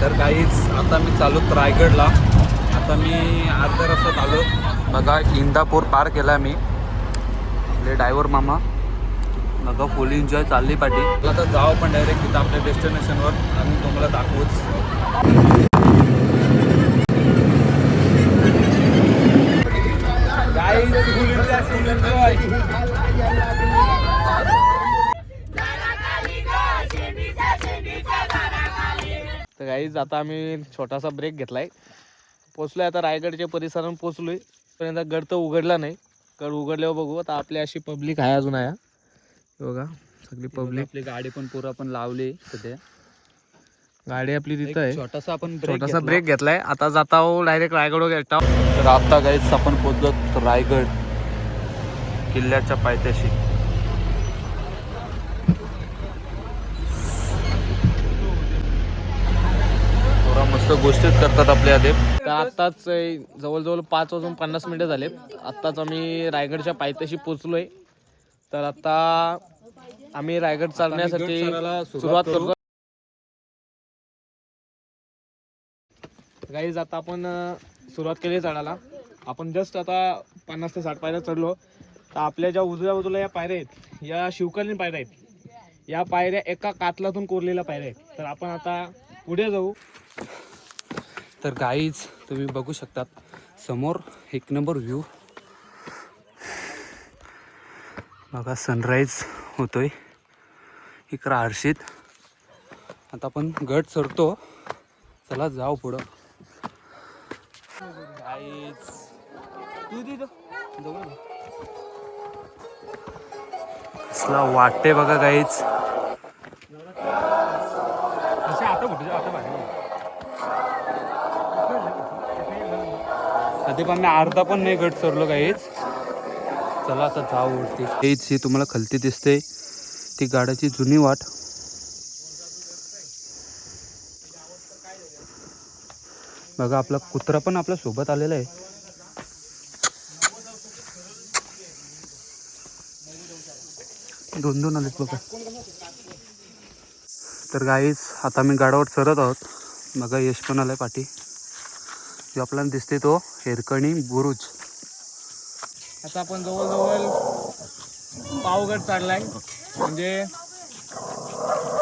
तर काहीच आता मी चालू रायगडला. आता मी अर्ध्या रस्त्यात आलो बघा. इंदापूर पार केला मी. आपले ड्रायव्हर मामा बघा फुल एन्जॉय चालली पाठी. आता जाऊ पण डायरेक्ट तिथं आपल्या डेस्टिनेशनवर आणि तुम्हाला दाखवूच. तर गाईज आता आम्ही छोटासा ब्रेक घेतलाय. पोचलोय आता रायगडच्या परिसरात पोचलोय. पर्यंत गड तर उघडला नाही. गड उघडल्यावर बघू. आता आपली अशी पब्लिक आहे अजून आहे बघा. सगळी पब्लिक. आपली गाडी पण पूर्ण आपण लावली सध्या. गाडी आपली तिथं आहे. छोटासा ब्रेक घेतलाय. आता जाता डायरेक्ट रायगडवर गेलता. तर आता गाईज आपण पोचलो रायगड किल्ल्याच्या पायथ्याशी. मस्त गोष्टीच करतात आपल्या आधी. तर आत्ताच जवळजवळ 5:50 झाले. आत्ताच आम्ही रायगडच्या पायथ्याशी पोचलोय. तर आता आम्ही रायगड चालण्यासाठी सुरुवात करतो. गाईज आता आपण सुरुवात केली चढायला. आपण जस्ट आता 50 ते 60 पायऱ्या चढलो. तर आपल्या ज्या उजव्या बाजूला या पायऱ्या आहेत या शिवकालीन पायऱ्या आहेत. या पायऱ्या एका कातलातून कोरलेल्या पायऱ्या आहेत. तर आपण आता पुढे जाऊ. तर गाईज तुम्ही बघू शकतात समोर एक नंबर व्ह्यू बघा. सनराईज होतोय इकडं हर्षित. आता आपण गड चढतो. चला जाऊ पुढं. गाईज कसला वाटते बघा गाईज. आधी पण मी अर्धा पण नाही गट चढलो काहीच. चला आता जाऊ वरती. हेच ही तुम्हाला खालती दिसते ती गाड्याची जुनी वाट. बघा आपला कुत्रा पण आपल्या सोबत आलेला आहे. दोन आलेत बघा. तर गाईज आता मी गाडावर चढत आहोत. बघा यश पण आलाय पाठी. जो आपल्याला दिसते तो हिरकणी बुरुज. आता आपण जवळजवळ पावगड चढलाय. म्हणजे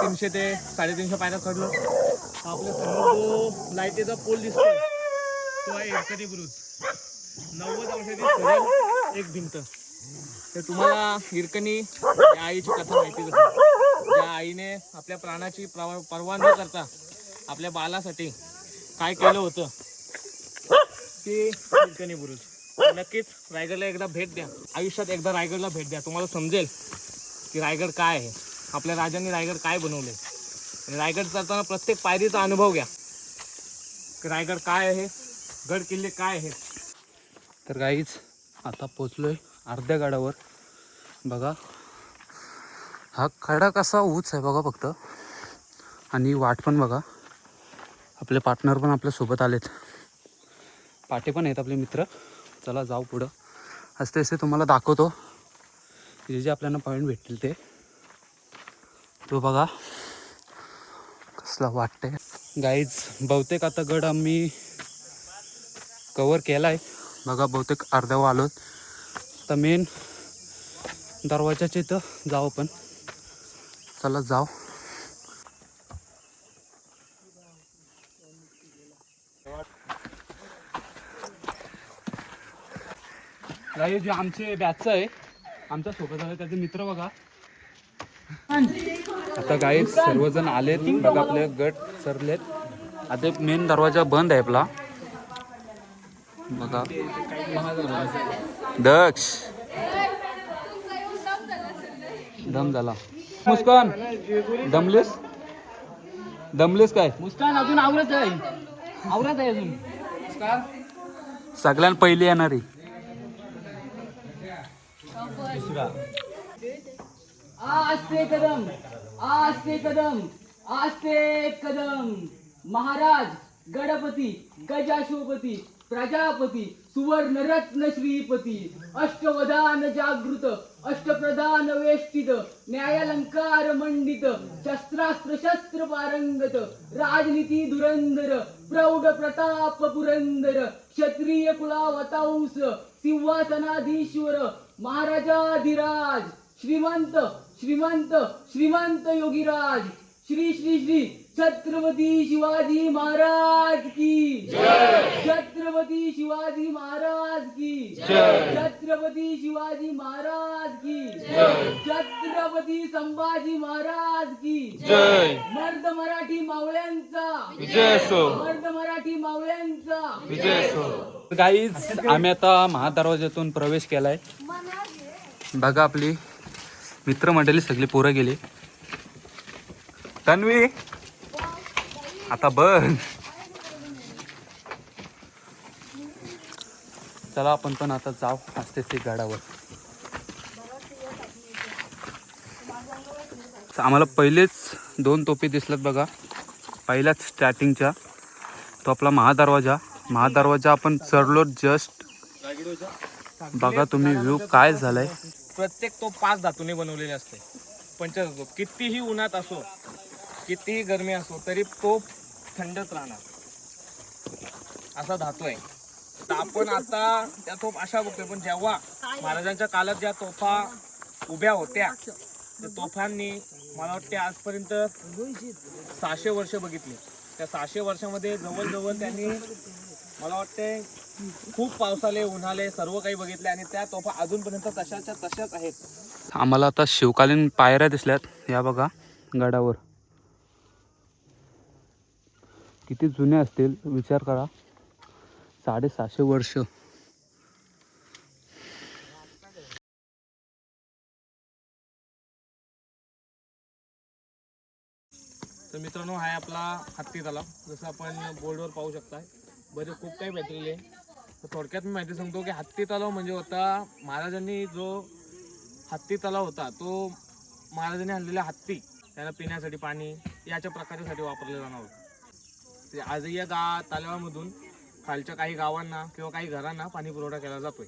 300 ते 350 पायऱ्या चढलो. आपल्या समोर जो लाईटीचा पोल दिसतोय तो आहे हिरकणी बुरुज. 90 अंशाची सरळ एक भिंत. तर तुम्हाला हिरकणी या आईची कथा माहितीच असेल. ज्या आईने आपल्या प्राणाची पर्वा न करता आपल्या बालासाठी काय केलं होतं ते हिरकणी बुरुज. नक्कीच रायगडला एकदा भेट द्या. आयुष्यात एकदा रायगडला भेट द्या. तुम्हाला समजेल की रायगड काय आहे. आपल्या राजांनी रायगड काय बनवले. आणि रायगड चढताना प्रत्येक पायरीचा अनुभव घ्या की रायगड काय आहे, गड किल्ले काय आहेत. तर गाईच आता पोचलोय अर्ध्या गडावर. बघा हा खडा कसा उंच आहे बघा फक्त. आणि वाट पण बघा. आपले पार्टनर पण आपल्या सोबत आलेत. पाटे पण आहेत आपले मित्र. चला जाऊ पुढं. असते असे तुम्हाला दाखवतो जे जे आपल्याला पॉईंट भेटतील ते. तो बघा कसला वाटतंय. गाईज बहुतेक आता गड आम्ही कवर केला आहे. बघा बहुतेक अर्ध्यावर आलो. आता मेन दरवाजाच्या इथं जाऊ आपण. चला जाऊ. गाईज जे आमचे बॅचचं आहे आमच्या सोबत आले त्याचे मित्र बघा. आता गाईज सर्वजण आलेत बघा. आपले गट चरलेत. आता मेन दरवाजा बंद आहे आपला बघा. दक्ष दम झाला. मुस्कान दमलेस काय. मुस्कान अजून आवरत आहे अजून. सगळ्यांना पहिली येणारी. आस्ते कदम आस्ते कदम आस्ते कदम. महाराज गणपती गजाशोपती प्रजापती सुवर्णरत्न श्रीपती अष्टवधान जागृत अष्टप्रधान वेष्टित न्यायालंकार मंडित शस्त्रास्त्र शस्त्र पारंगत राजनीती धुरंधर प्रौढ प्रताप पुरंदर क्षत्रिय कुलावतांस सिंहासनाधीश्वर महाराजाधिराज श्रीमंत श्रीमंत श्रीमंत योगीराज श्री श्री श्री छत्रपती शिवाजी महाराज की छत्रपती शिवाजी महाराज की छत्रपती शिवाजी महाराज की छत्रपती संभाजी महाराज की मर्द मराठी मावळ्यांचा मर्द मराठी मावळ्यांचा गाईज आम्ही आता महादरवाज्यातून प्रवेश केलाय. बघा आपली मित्रमंडळी सगळी पोरं गेली. तन्वी आता बघ. चला आपण पण आता जाऊ असते गडावर. आम्हाला पहिलेच 2 तोफे दिसल्यात बघा. पहिल्याच स्टार्टिंगच्या तो आपला महादरवाजा आपण चढलो जस्ट. बघा तुम्ही व्ह्यू काय झालाय. प्रत्येक तो 5 धातूने बनवलेले असते. पंचधातू कितीही उन्हात असो कितीही गरमी असो तरी तो थंडच राहणार असा धातू आहे. तर आपण आता त्या तोफ अशा बघतोय पण जेव्हा महाराजांच्या काळात ज्या तोफा उभ्या होत्या त्या तोफांनी मला वाटते आजपर्यंत 600 वर्ष बघितली. त्या 600 वर्षामध्ये जवळजवळ त्यांनी मला वाटते खूप पावसाले उन्हाळे सर्व काही बघितले आणि त्या तोफा अजूनपर्यंत तशाच्या तशाच आहेत. आम्हाला आता शिवकालीन पायऱ्या दिसल्यात या बघा गडावर. किती जुने असतील विचार करा. 650 वर्ष. तर मित्रांनो हा आहे आपला हत्ती तलाव. जसं आपण बोर्डवर पाहू शकताय बरे खूप काही भेटलेले आहे. तर थोडक्यात मी माहिती सांगतो की हत्ती तलाव म्हणजे होता महाराजांनी जो हत्ती तलाव होता तो महाराजांनी आणलेला हत्ती त्यांना पिण्यासाठी पाणी याच्या प्रकारासाठी वापरले जाणार होतं. ते आजही या तलावामधून खालच्या काही गावांना किंवा काही घरांना पाणी पुरवठा केला जातोय.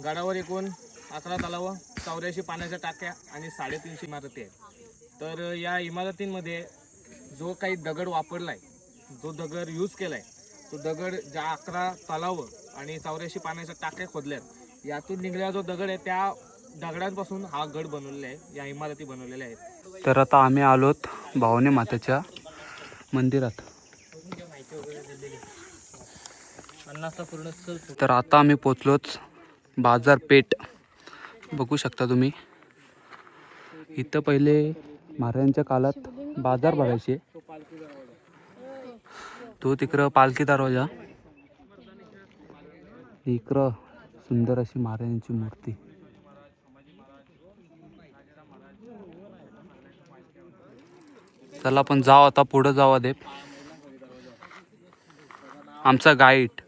गडावर एकूण 11 तलाव 84 पाण्याच्या टाक्या आणि 350 इमारती आहेत. तर या इमारतींमध्ये जो काही दगड वापरलाय जो दगड यूज केलाय तो दगड ज्या 11 तलाव आणि 84 पाण्याच्या टाक्या खोदल्यात यातून निघलेला जो दगड आहे त्या दगडांपासून हा गड बनवलेला आहे. या इमारती बनवलेल्या आहेत. तर आता आम्ही आलोत भवानी मातेच्या मंदिरात. तर आता आम्ही पोचलोच बाजारपेठ. बघू शकता तुम्ही. इथं पहिले महाराजांच्या काळात बाजार भरायचे. तो तिकडं पालखी दरवाजा. इकडं सुंदर अशी महाराजांची मूर्ती. चला आपण जाऊ आता पुढे जाऊ. दे आमचा गाईड.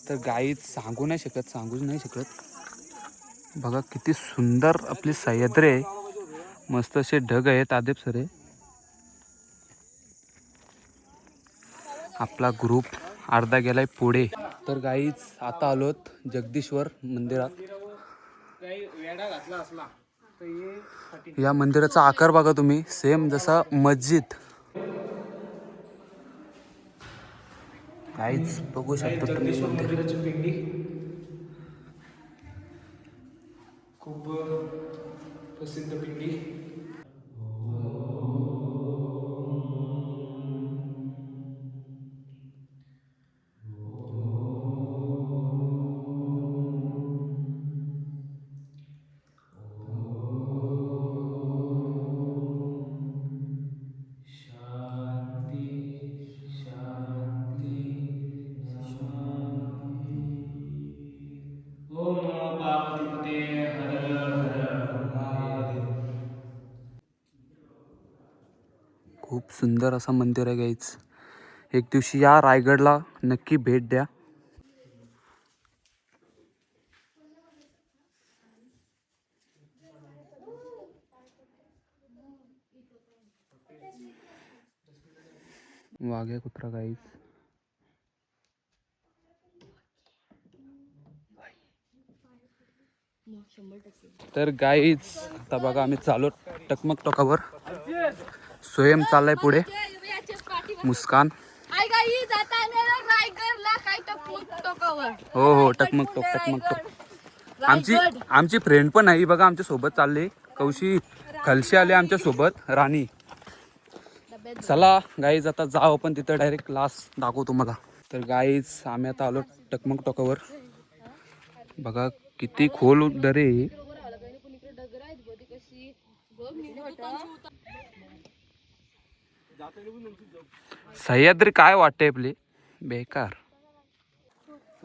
तर गाईड सांगूच नाही शकत. बघा किती सुंदर आपली सह्याद्री आहे. मस्त असे ढग आहेत आदेप सरे. आपला ग्रुप अर्धा गेलाय पुढे. तर गाईज आता आलोत जगदीश्वर मंदिरात. काही वेडा घातला असला तर हे या मंदिराचा आकार बघा तुम्ही. सेम जसा मस्जिद. गाईज बघू शकता तुम्ही मंदिर. मंदिराची पिंडी खूप प्रसिद्ध पिंडी. ओम नमो पार्वतीपते हर हर महादेव. खूप सुंदर असं मंदिर आहे गाईज. एक दिवशी या रायगडला नक्की भेट द्या. वाघ्या कुत्रा गाईच. तर गाईच आता बघा आम्ही चालू टकमक टोकावर. स्वयं चाललाय पुढे. मुस्कान हो हो टकमक टोक टकमक टोक. आमची फ्रेंड पण आहे बघा आमच्या सोबत चालले. कौशी खलशी आले आमच्या सोबत राणी. चला गाईज आता जाऊ आपण तिथं डायरेक्ट क्लास दाखवू तुम्हाला. तर गाईज आम्ही आता आलो टकमक टोकावर. बघा किती खोल दरे. सह्याद्री काय वाटते आपली बेकार.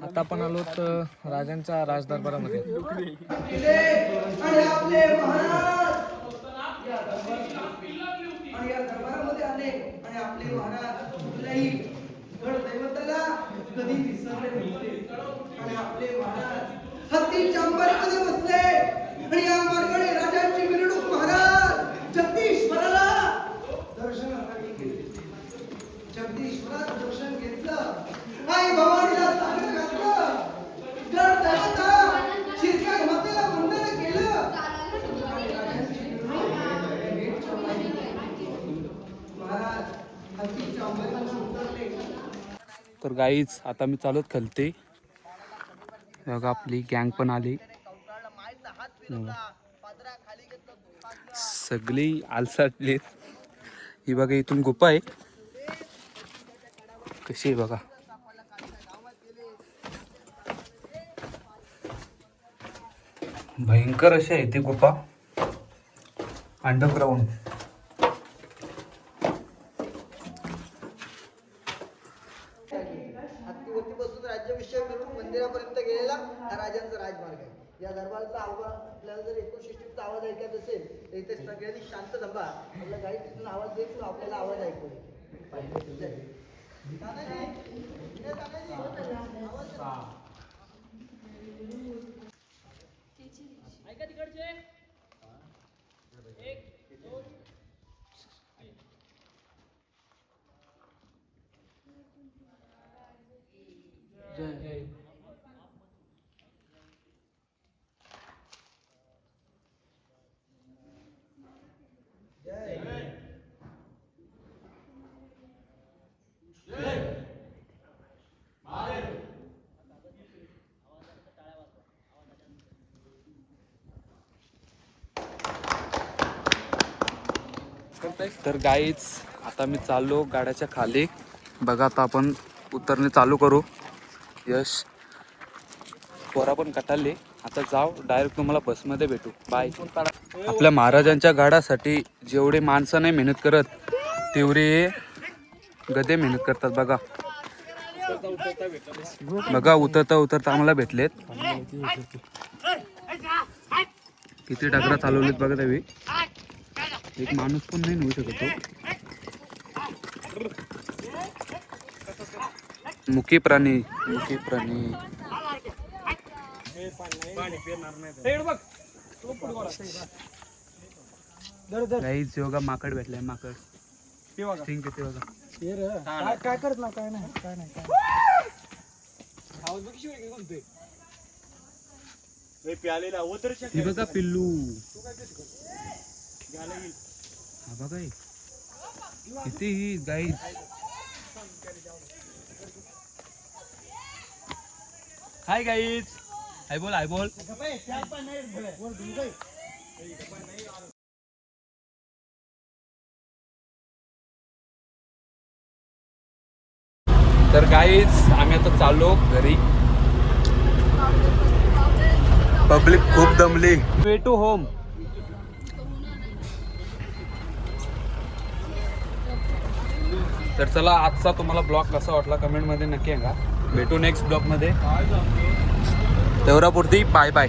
आता आपण आलो राजांच्या राजदरबारामध्ये. आणि या दरबारामध्ये आले आणि आपले महाराज कुठल्याही गडदैवताला कधी विसरले नव्हते. आणि आपले महाराज हत्तीच्या अंबारीमध्ये बसले आणि या मार्गाने राजांची मिरवणूक महाराज जगदीश्वराला दर्शनासाठी गेले. जगदीश्वराचं दर्शन घेतलं. आई भवानीला सांगणं घातलं. गडदैवता शिरकाई मातेला वंदन केलं. आणि राजांची तर गाईच आता मी चालत खलते. बघा आपली गँग पण आली. सगळी आलसाटली. ही बघा इथून गुफा आहे कशी आहे बघा. भयंकर अशी आहे ती गुफा. अंडरग्राउंड. हत्तीवरती बसून राज्याभिषेक मिळून मंदिरापर्यंत गेलेला हा राजांचा राजमार्ग आहे. या दरबाराचा आवाज आपल्याला जर 1960चा आवाज ऐकायचा असेल तर इथे सगळ्यांनी शांत थांबा. आपला गाडी तिथून आवाज देतो आपल्याला आवाज ऐकू येईल. तर गाईच आता मी चाललो गाड्याच्या खाली. बघा आता आपण उतरणे चालू करू. यश पोरा पण कटाले. आता जाऊ डायरेक्ट तुम्हाला बसमध्ये भेटू. बाय. आपल्या महाराजांच्या गाड्यासाठी जेवढे माणसं नाही मेहनत करत तेवढे गधे मेहनत करतात. बघा बघा उतरता उतरता आम्हाला भेटलेत. किती डगरा चालवलेत बघा त्यावेळी. एक माणूस पण नाही नेऊ शकतो. मुकी प्राणी मुकी प्राणी. गाईच योगा माकड भेटलाय. माकड स्टिंग किती बघा. काय करत ना काय नाही काय नाही ही बघा पिल्लू. हा बघा हे. किती ही गाईच. हाय गाईच. हाय बोल हाय बोल. तर गाईच आम्ही आता चाललो घरी. पब्लिक खूप दमली. Way to home. तर चला आजचा तुम्हाला ब्लॉग कसा वाटला कमेंटमध्ये नक्की सांगा. भेटू नेक्स्ट ब्लॉगमध्ये. तेवढ्यापुरती बाय बाय.